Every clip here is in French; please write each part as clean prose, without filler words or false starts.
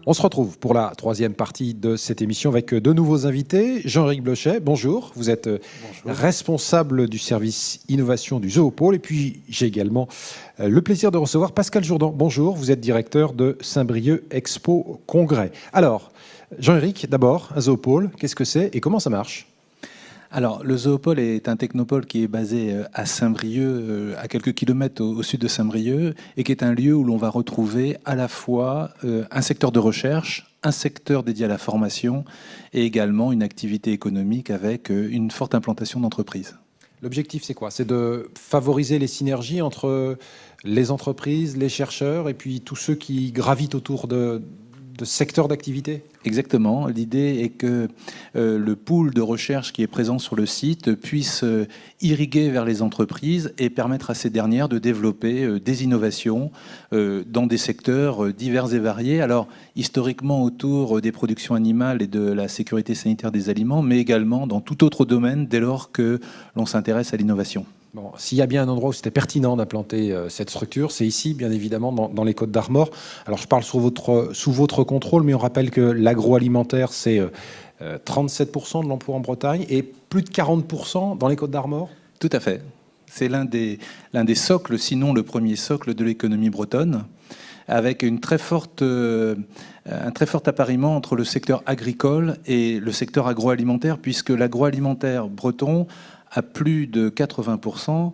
On se retrouve pour la troisième partie de cette émission avec de nouveaux invités. Jean-Éric Blochet, bonjour. Vous êtes responsable du service innovation du Zoopôle. Et puis, j'ai également le plaisir de recevoir Pascal Jourdan. Bonjour, vous êtes directeur de Saint-Brieuc Expo Congrès. Alors, Jean-Éric, d'abord, un Zoopôle, qu'est-ce que c'est et comment ça marche ? Alors, le Zoopôle est un technopôle qui est basé à Saint-Brieuc, à quelques kilomètres au sud de Saint-Brieuc, et qui est un lieu où l'on va retrouver à la fois un secteur de recherche, un secteur dédié à la formation, et également une activité économique avec une forte implantation d'entreprises. L'objectif, c'est quoi ? C'est de favoriser les synergies entre les entreprises, les chercheurs, et puis tous ceux qui gravitent autour de secteurs d'activité ? Exactement. L'idée est que le pool de recherche qui est présent sur le site puisse irriguer vers les entreprises et permettre à ces dernières de développer des innovations dans des secteurs divers et variés. Alors, historiquement autour des productions animales et de la sécurité sanitaire des aliments, mais également dans tout autre domaine dès lors que l'on s'intéresse à l'innovation. Bon, s'il y a bien un endroit où c'était pertinent d'implanter cette structure, c'est ici, bien évidemment, dans les Côtes-d'Armor. Alors, je parle sous votre contrôle, mais on rappelle que l'agroalimentaire, c'est 37% de l'emploi en Bretagne et plus de 40% dans les Côtes-d'Armor. Tout à fait. C'est l'un des socles, sinon le premier socle de l'économie bretonne, avec un très fort appariement entre le secteur agricole et le secteur agroalimentaire, puisque l'agroalimentaire breton à plus de 80%,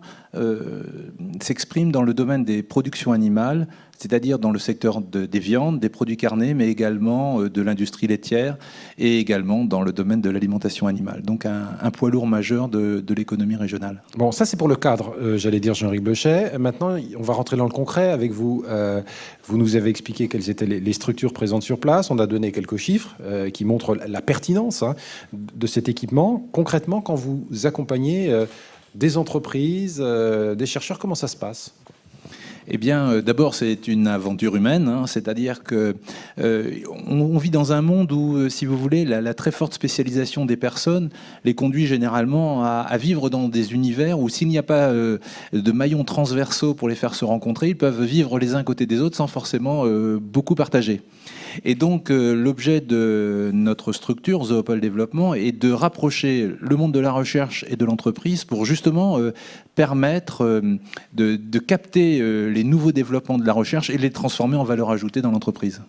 s'exprime dans le domaine des productions animales, c'est-à-dire dans le secteur des viandes, des produits carnés, mais également de l'industrie laitière et également dans le domaine de l'alimentation animale. Donc un poids lourd majeur de l'économie régionale. Bon, ça c'est pour le cadre, j'allais dire Jean-Éric Blochet. Maintenant, on va rentrer dans le concret avec vous. Vous nous avez expliqué quelles étaient les structures présentes sur place. On a donné quelques chiffres qui montrent la pertinence de cet équipement. Concrètement, quand vous accompagnez des entreprises, des chercheurs, comment ça se passe ? Eh bien, d'abord, c'est une aventure humaine, c'est-à-dire que on vit dans un monde où, si vous voulez, la très forte spécialisation des personnes les conduit généralement à vivre dans des univers où, s'il n'y a pas de maillons transversaux pour les faire se rencontrer, ils peuvent vivre les uns côté des autres sans forcément beaucoup partager. Et donc, l'objet de notre structure, Zoopôle Développement, est de rapprocher le monde de la recherche et de l'entreprise pour justement permettre de capter les nouveaux développements de la recherche et les transformer en valeur ajoutée dans l'entreprise.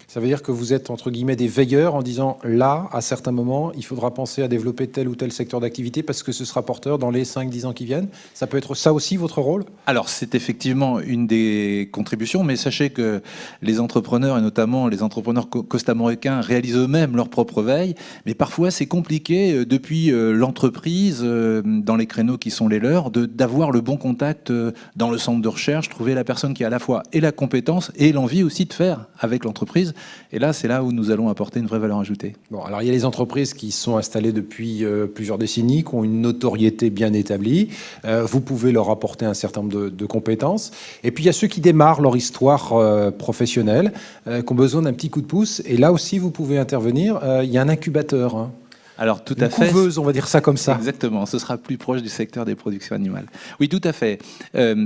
Ça veut dire que vous êtes, entre guillemets, des veilleurs en disant, là, à certains moments, il faudra penser à développer tel ou tel secteur d'activité parce que ce sera porteur dans les 5-10 ans qui viennent. Ça peut être ça aussi, votre rôle ? Alors, c'est effectivement une des contributions, mais sachez que les entrepreneurs, et notamment les entrepreneurs costamoricains, réalisent eux-mêmes leur propre veille. Mais parfois, c'est compliqué, depuis l'entreprise, dans les créneaux qui sont les leurs, d'avoir le bon contact dans le centre de recherche, trouver la personne qui a à la fois et la compétence et l'envie aussi de faire avec l'entreprise. Et là, c'est là où nous allons apporter une vraie valeur ajoutée. Bon, alors il y a les entreprises qui sont installées depuis plusieurs décennies, qui ont une notoriété bien établie. Vous pouvez leur apporter un certain nombre de compétences. Et puis il y a ceux qui démarrent leur histoire professionnelle, qui ont besoin d'un petit coup de pouce. Et là aussi, vous pouvez intervenir. Il y a un incubateur. Alors, tout à fait. Une couveuse, on va dire ça comme ça. Exactement, ce sera plus proche du secteur des productions animales. Oui, tout à fait.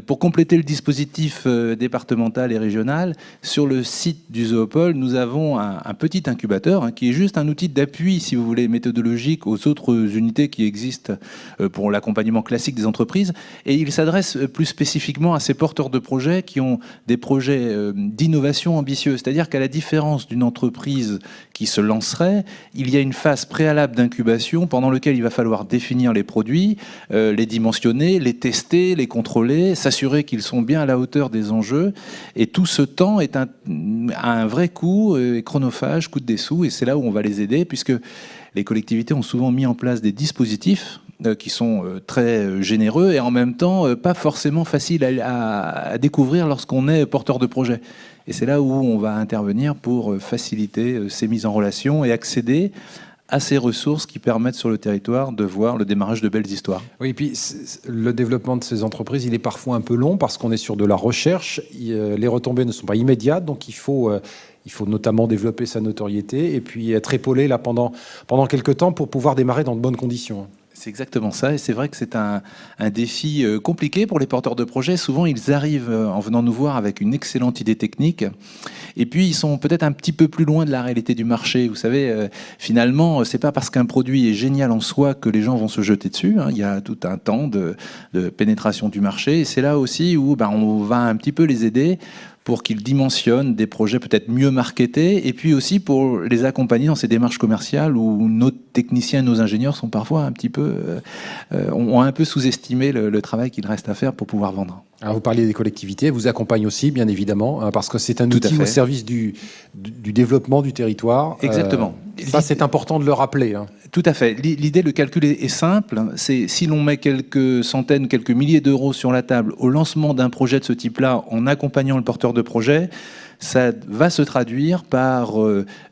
Pour compléter le dispositif départemental et régional, sur le site du Zoopôle, nous avons un petit incubateur qui est juste un outil d'appui, si vous voulez, méthodologique aux autres unités qui existent pour l'accompagnement classique des entreprises. Et il s'adresse plus spécifiquement à ces porteurs de projets qui ont des projets d'innovation ambitieux. C'est-à-dire qu'à la différence d'une entreprise qui se lancerait, il y a une phase préalable d'incubation pendant lequel il va falloir définir les produits, les dimensionner, les tester, les contrôler, s'assurer qu'ils sont bien à la hauteur des enjeux. Et tout ce temps est un vrai coût chronophage, coûte des sous, et c'est là où on va les aider, puisque les collectivités ont souvent mis en place des dispositifs qui sont très généreux et en même temps pas forcément faciles à découvrir lorsqu'on est porteur de projet. Et c'est là où on va intervenir pour faciliter ces mises en relation et accéder à ces ressources qui permettent sur le territoire de voir le démarrage de belles histoires. Oui, et puis le développement de ces entreprises, il est parfois un peu long parce qu'on est sur de la recherche. Les retombées ne sont pas immédiates, donc il faut notamment développer sa notoriété et puis être épaulé là pendant quelques temps pour pouvoir démarrer dans de bonnes conditions. C'est exactement ça, et c'est vrai que c'est un défi compliqué pour les porteurs de projets. Souvent, ils arrivent en venant nous voir avec une excellente idée technique, et puis ils sont peut-être un petit peu plus loin de la réalité du marché. Vous savez, finalement, c'est pas parce qu'un produit est génial en soi que les gens vont se jeter dessus, hein. Il y a tout un temps de pénétration du marché, et c'est là aussi où on va un petit peu les aider pour qu'ils dimensionnent des projets peut-être mieux marketés, et puis aussi pour les accompagner dans ces démarches commerciales où nos techniciens et nos ingénieurs sont parfois un petit peu, ont un peu sous-estimé le travail qu'il reste à faire pour pouvoir vendre. Alors vous parliez des collectivités, vous accompagnez aussi, bien évidemment, hein, parce que c'est un outil au service du développement du territoire. Exactement. Ça, c'est important de le rappeler. Hein. Tout à fait. L'idée, le calcul est simple. C'est si l'on met quelques centaines, quelques milliers d'euros sur la table au lancement d'un projet de ce type-là, en accompagnant le porteur de projet, ça va se traduire par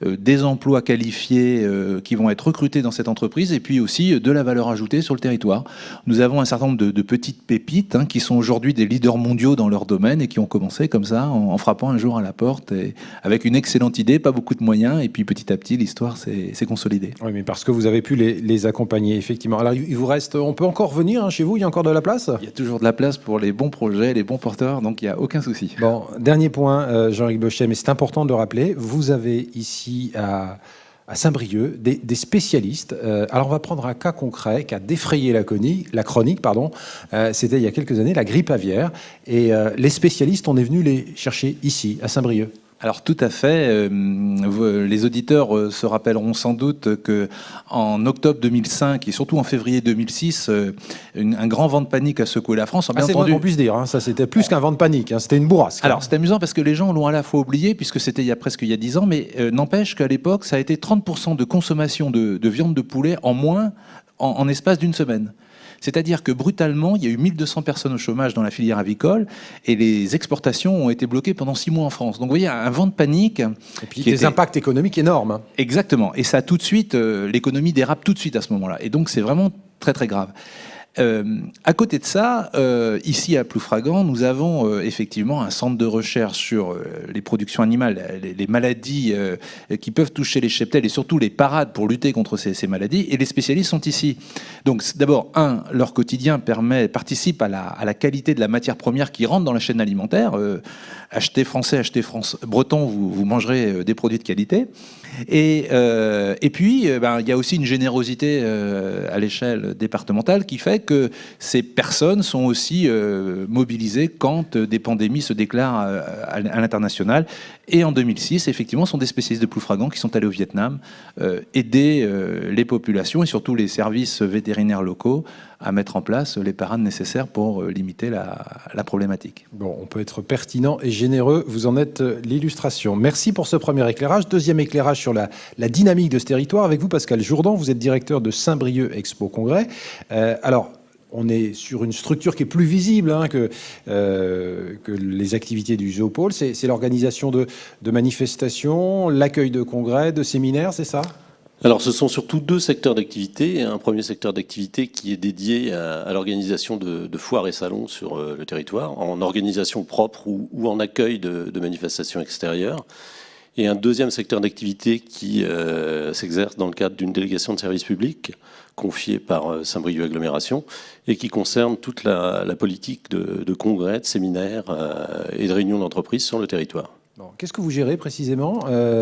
des emplois qualifiés qui vont être recrutés dans cette entreprise, et puis aussi de la valeur ajoutée sur le territoire. Nous avons un certain nombre de petites pépites qui sont aujourd'hui des leaders mondiaux dans leur domaine et qui ont commencé comme ça, en frappant un jour à la porte, et avec une excellente idée, pas beaucoup de moyens, et puis petit à petit, l'histoire s'est consolidée. Oui, mais parce que vous avez pu les accompagner, effectivement. Alors, il vous reste, on peut encore venir chez vous, il y a encore de la place? Il y a toujours de la place pour les bons projets, les bons porteurs, donc il n'y a aucun souci. Bon, dernier point, Jean-Eric Blochet, mais c'est important de le rappeler, vous avez ici à Saint-Brieuc des spécialistes. Alors on va prendre un cas concret qui a défrayé la chronique. C'était il y a quelques années, la grippe aviaire. Et les spécialistes, on est venu les chercher ici, à Saint-Brieuc. Alors tout à fait. Les auditeurs se rappelleront sans doute qu'en octobre 2005 et surtout en février 2006, un grand vent de panique a secoué la France. C'est moins qu'on puisse dire. Hein. Ça, c'était plus qu'un vent de panique. Hein. C'était une bourrasque. Alors c'est amusant parce que les gens l'ont à la fois oublié puisque c'était il y a 10 ans, mais n'empêche qu'à l'époque, ça a été 30% de consommation de viande de poulet en moins en espace d'une semaine. C'est-à-dire que brutalement, il y a eu 1200 personnes au chômage dans la filière avicole et les exportations ont été bloquées pendant 6 mois en France. Donc vous voyez, un vent de panique. Et puis des impacts économiques énormes. Hein. Exactement. Et ça, tout de suite, l'économie dérape tout de suite à ce moment-là. Et donc c'est vraiment très très grave. À côté de ça, ici à Ploufragan, nous avons effectivement un centre de recherche sur les productions animales, les maladies qui peuvent toucher les cheptels et surtout les parades pour lutter contre ces maladies. Et les spécialistes sont ici. Donc d'abord, leur quotidien participe à la qualité de la matière première qui rentre dans la chaîne alimentaire. Achetez français, breton, vous mangerez des produits de qualité. Et puis, il y a aussi une générosité à l'échelle départementale qui fait que ces personnes sont aussi mobilisées quand des pandémies se déclarent à l'international. Et en 2006, effectivement, ce sont des spécialistes de Ploufragan qui sont allés au Vietnam aider les populations et surtout les services vétérinaires locaux à mettre en place les parades nécessaires pour limiter la problématique. Bon, on peut être pertinent et généreux, vous en êtes l'illustration. Merci pour ce premier éclairage. Deuxième éclairage sur la dynamique de ce territoire. Avec vous, Pascal Jourdan, vous êtes directeur de Saint-Brieuc Expo Congrès. Alors, on est sur une structure qui est plus visible que les activités du Zoopôle. C'est l'organisation de manifestations, l'accueil de congrès, de séminaires, c'est ça ? Alors, ce sont surtout 2 secteurs d'activité. Un premier secteur d'activité qui est dédié à l'organisation de foires et salons sur le territoire, en organisation propre ou en accueil de manifestations extérieures. Et un deuxième secteur d'activité qui s'exerce dans le cadre d'une délégation de service public confiée par Saint-Brieuc Agglomération et qui concerne toute la politique de congrès, de séminaires et de réunions d'entreprise sur le territoire. Bon, qu'est-ce que vous gérez précisément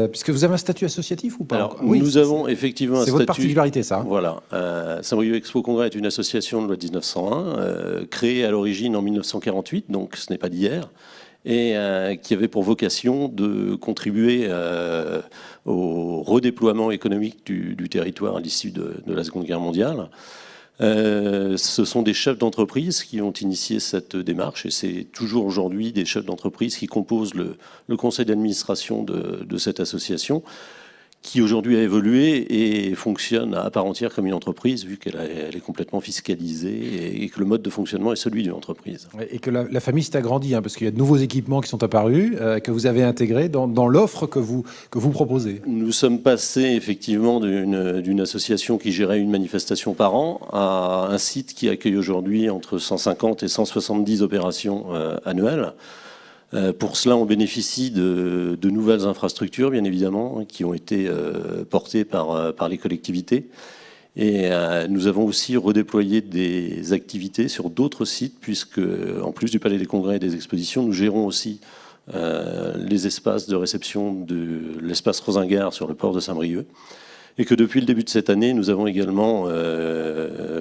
puisque vous avez un statut associatif ou pas? Alors, nous avons effectivement un statut... C'est votre particularité, ça. Voilà. Saint-Brieuc Expo Congrès est une association de loi de 1901, créée à l'origine en 1948, donc ce n'est pas d'hier, et qui avait pour vocation de contribuer au redéploiement économique du territoire à l'issue de la Seconde Guerre mondiale. Ce sont des chefs d'entreprise qui ont initié cette démarche et c'est toujours aujourd'hui des chefs d'entreprise qui composent le conseil d'administration de cette association qui aujourd'hui a évolué et fonctionne à part entière comme une entreprise vu qu'elle est complètement fiscalisée et que le mode de fonctionnement est celui d'une entreprise. Et que la famille s'est agrandie parce qu'il y a de nouveaux équipements qui sont apparus, que vous avez intégrés dans l'offre que vous proposez. Nous sommes passés effectivement d'une association qui gérait une manifestation par an à un site qui accueille aujourd'hui entre 150 et 170 opérations annuelles. Pour cela, on bénéficie de nouvelles infrastructures, bien évidemment, qui ont été portées par les collectivités Et nous avons aussi redéployé des activités sur d'autres sites, puisque en plus du Palais des Congrès et des expositions, nous gérons aussi les espaces de réception de l'espace Rosingart sur le port de Saint-Brieuc. Et que depuis le début de cette année, nous avons également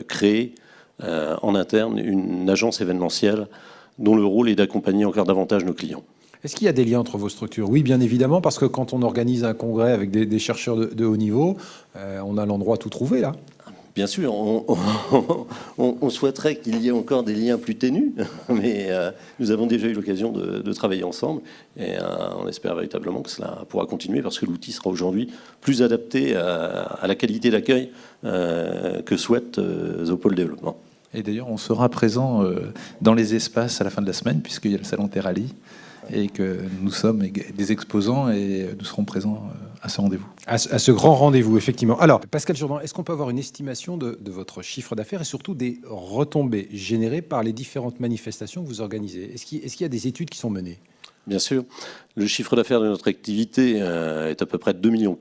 créé en interne une agence événementielle dont le rôle est d'accompagner encore davantage nos clients. Est-ce qu'il y a des liens entre vos structures? Oui, bien évidemment, parce que quand on organise un congrès avec des chercheurs de haut niveau, on a l'endroit tout trouvé, là. Bien sûr, on souhaiterait qu'il y ait encore des liens plus ténus, mais nous avons déjà eu l'occasion de travailler ensemble et on espère véritablement que cela pourra continuer parce que l'outil sera aujourd'hui plus adapté à la qualité d'accueil que souhaite Zoopôle Développement. Et d'ailleurs, on sera présent dans les espaces à la fin de la semaine, puisqu'il y a le salon Terrali, et que nous sommes des exposants et nous serons présents à ce rendez-vous. À ce grand rendez-vous, effectivement. Alors, Pascal Jourdan, est-ce qu'on peut avoir une estimation de votre chiffre d'affaires et surtout des retombées générées par les différentes manifestations que vous organisez? Est-ce qu'il y a des études qui sont menées? Bien sûr. Le chiffre d'affaires de notre activité est à peu près 2,4 millions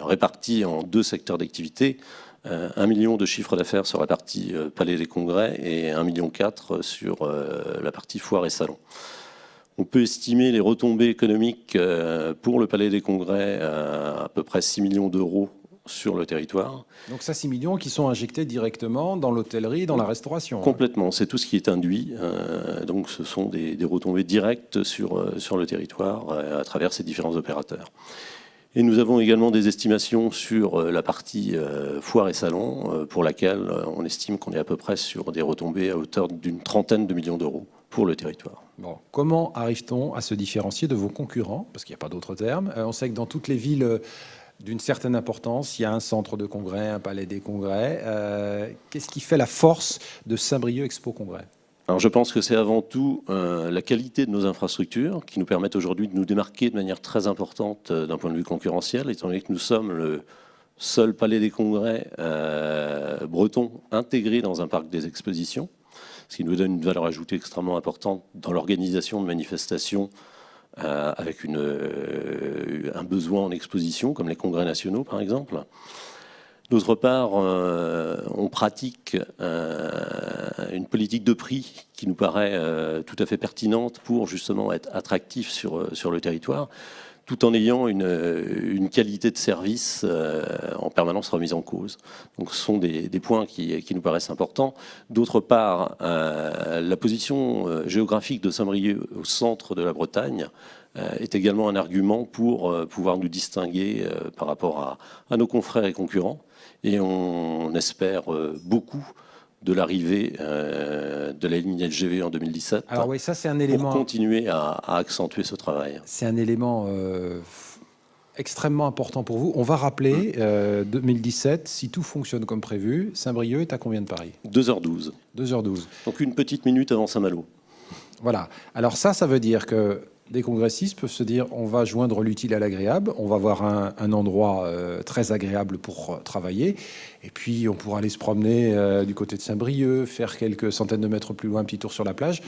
répartis en deux secteurs d'activité. 1 million de chiffre d'affaires sur la partie Palais des Congrès et 1,4 million sur la partie foire et salon. On peut estimer les retombées économiques pour le Palais des Congrès à peu près 6 millions d'euros sur le territoire. Donc ça, 6 millions qui sont injectés directement dans l'hôtellerie, dans la restauration. Complètement, c'est tout ce qui est induit. Donc ce sont des retombées directes sur le territoire à travers ces différents opérateurs. Et nous avons également des estimations sur la partie foire et salon, pour laquelle on estime qu'on est à peu près sur des retombées à hauteur d'une trentaine de millions d'euros pour le territoire. Bon. Comment arrive-t-on à se différencier de vos concurrents? Parce qu'il n'y a pas d'autre terme. On sait que dans toutes les villes d'une certaine importance, il y a un centre de congrès, un palais des congrès. Qu'est-ce qui fait la force de Saint-Brieuc Expo Congrès? Alors je pense que c'est avant tout la qualité de nos infrastructures qui nous permettent aujourd'hui de nous démarquer de manière très importante d'un point de vue concurrentiel, étant donné que nous sommes le seul palais des congrès breton intégré dans un parc des expositions, ce qui nous donne une valeur ajoutée extrêmement importante dans l'organisation de manifestations avec un besoin en exposition, comme les congrès nationaux par exemple. D'autre part, on pratique une politique de prix qui nous paraît tout à fait pertinente pour justement être attractif sur le territoire, tout en ayant une qualité de service en permanence remise en cause. Donc ce sont des points qui nous paraissent importants. D'autre part, la position géographique de Saint-Brieuc au centre de la Bretagne est également un argument pour pouvoir nous distinguer par rapport à nos confrères et concurrents. Et on espère beaucoup de l'arrivée de la ligne LGV en 2017. Alors oui, ça c'est un élément. Pour continuer à accentuer ce travail. C'est un élément extrêmement important pour vous. On va rappeler 2017, si tout fonctionne comme prévu, Saint-Brieuc est à combien de Paris? 2h12. 2h12. Donc une petite minute avant Saint-Malo. Voilà. Alors ça veut dire que des congressistes peuvent se dire on va joindre l'utile à l'agréable, on va avoir un endroit très agréable pour travailler, et puis on pourra aller se promener du côté de Saint-Brieuc, faire quelques centaines de mètres plus loin un petit tour sur la plage.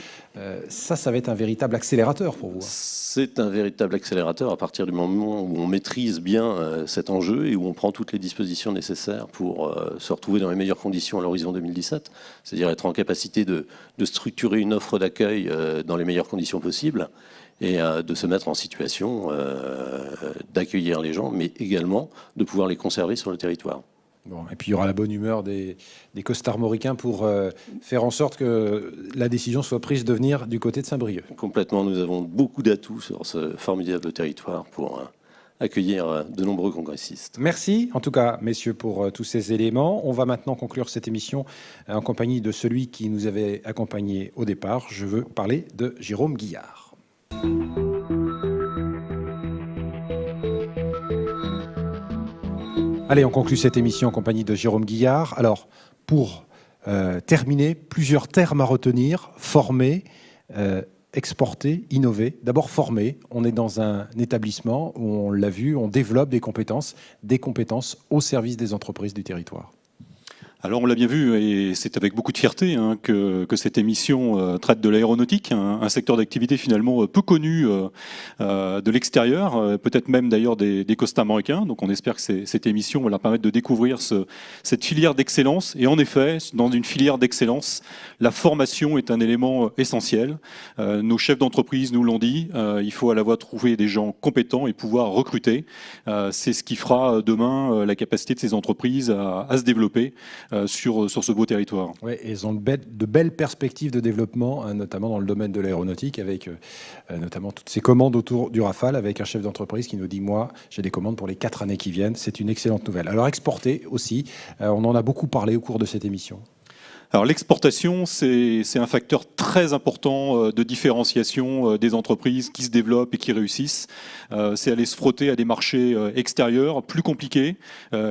Ça va être un véritable accélérateur pour vous. C'est un véritable accélérateur à partir du moment où on maîtrise bien cet enjeu et où on prend toutes les dispositions nécessaires pour se retrouver dans les meilleures conditions à l'horizon 2017, c'est-à-dire être en capacité de structurer une offre d'accueil dans les meilleures conditions possibles, et de se mettre en situation d'accueillir les gens, mais également de pouvoir les conserver sur le territoire. Bon, et puis il y aura la bonne humeur des costarmoricains pour faire en sorte que la décision soit prise de venir du côté de Saint-Brieuc. Complètement, nous avons beaucoup d'atouts sur ce formidable territoire pour accueillir de nombreux congressistes. Merci en tout cas, messieurs, pour tous ces éléments. On va maintenant conclure cette émission en compagnie de celui qui nous avait accompagnés au départ. Je veux parler de Jérôme Guillard. Allez, on conclut cette émission en compagnie de Jérôme Guillard. Alors, pour terminer, plusieurs termes à retenir: former, exporter, innover. D'abord, former. On est dans un établissement où, on l'a vu, on développe des compétences au service des entreprises du territoire. Alors on l'a bien vu, et c'est avec beaucoup de fierté que cette émission traite de l'aéronautique, un secteur d'activité finalement peu connu de l'extérieur, peut-être même d'ailleurs des costards américains. Donc on espère que cette émission va leur permettre de découvrir cette filière d'excellence. Et en effet, dans une filière d'excellence, la formation est un élément essentiel. Nos chefs d'entreprise nous l'ont dit, il faut à la fois trouver des gens compétents et pouvoir recruter. C'est ce qui fera demain la capacité de ces entreprises à se développer sur ce beau territoire. Ouais, et ils ont de belles perspectives de développement, notamment dans le domaine de l'aéronautique, avec notamment toutes ces commandes autour du Rafale, avec un chef d'entreprise qui nous dit « Moi, j'ai des commandes pour les 4 années qui viennent ». C'est une excellente nouvelle. Alors exporter aussi, on en a beaucoup parlé au cours de cette émission. Alors l'exportation, c'est un facteur très important de différenciation des entreprises qui se développent et qui réussissent. C'est aller se frotter à des marchés extérieurs plus compliqués.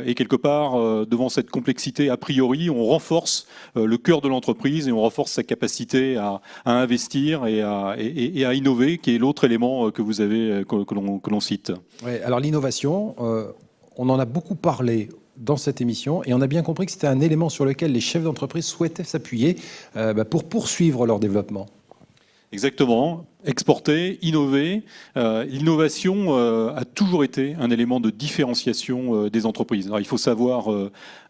Et quelque part, devant cette complexité, a priori, on renforce le cœur de l'entreprise et on renforce sa capacité à investir et à innover, qui est l'autre élément que vous avez, que l'on cite. Ouais, alors l'innovation, on en a beaucoup parlé dans cette émission, et on a bien compris que c'était un élément sur lequel les chefs d'entreprise souhaitaient s'appuyer pour poursuivre leur développement. Exactement. Exporter, innover. L'innovation a toujours été un élément de différenciation des entreprises. Alors, il faut savoir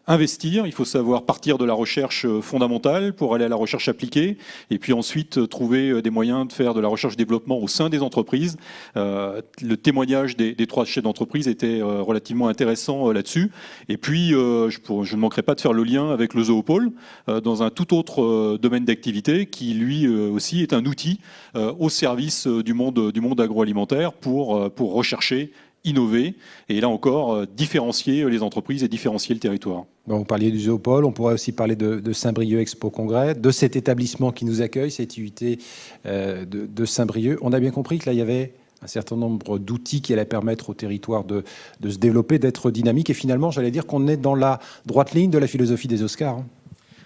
investir, il faut savoir partir de la recherche fondamentale pour aller à la recherche appliquée, et puis ensuite trouver des moyens de faire de la recherche-développement au sein des entreprises. Le témoignage des 3 chefs d'entreprise était relativement intéressant là-dessus. Et puis, je ne manquerai pas de faire le lien avec le Zoopôle, dans un tout autre domaine d'activité qui, lui aussi, est un outil au service du monde agroalimentaire pour rechercher, innover et là encore différencier les entreprises et différencier le territoire. Bon, vous parliez du Zoopôle, on pourrait aussi parler de Saint-Brieuc Expo Congrès, de cet établissement qui nous accueille, cette UIT de Saint-Brieuc. On a bien compris que là, il y avait un certain nombre d'outils qui allaient permettre au territoire de se développer, d'être dynamique. Et finalement, j'allais dire qu'on est dans la droite ligne de la philosophie des Oscars.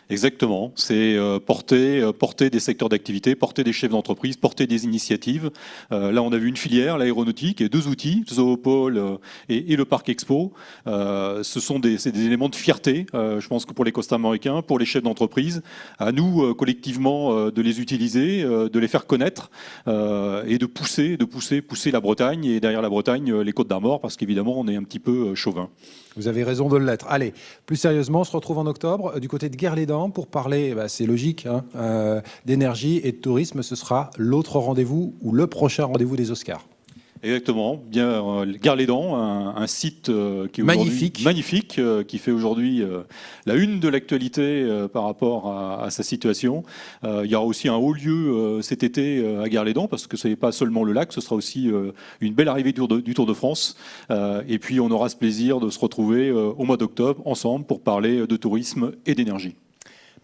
Exactement, c'est porter des secteurs d'activité, porter des chefs d'entreprise, porter des initiatives. Là, on a vu une filière, l'aéronautique, et 2 outils, Zoopôle et le Parc Expo. C'est des éléments de fierté, je pense que pour les costards américains, pour les chefs d'entreprise, à nous collectivement de les utiliser, de les faire connaître et de pousser la Bretagne, et derrière la Bretagne, les Côtes d'Armor, parce qu'évidemment, on est un petit peu chauvin. Vous avez raison de l'être. Allez, plus sérieusement, on se retrouve en octobre du côté de Guerlédan pour parler, c'est logique, d'énergie et de tourisme. Ce sera l'autre rendez-vous ou le prochain rendez-vous des Oscars. Exactement, bien Guerlédan, un site qui est magnifique, qui fait aujourd'hui la une de l'actualité par rapport à sa situation. Il y aura aussi un haut lieu cet été à Guerlédan, parce que ce n'est pas seulement le lac, ce sera aussi une belle arrivée du Tour de France. Et puis on aura ce plaisir de se retrouver au mois d'octobre ensemble pour parler de tourisme et d'énergie.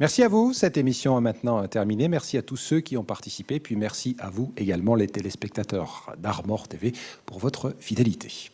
Merci à vous. Cette émission est maintenant terminée. Merci à tous ceux qui ont participé. Puis merci à vous également, les téléspectateurs d'Armor TV, pour votre fidélité.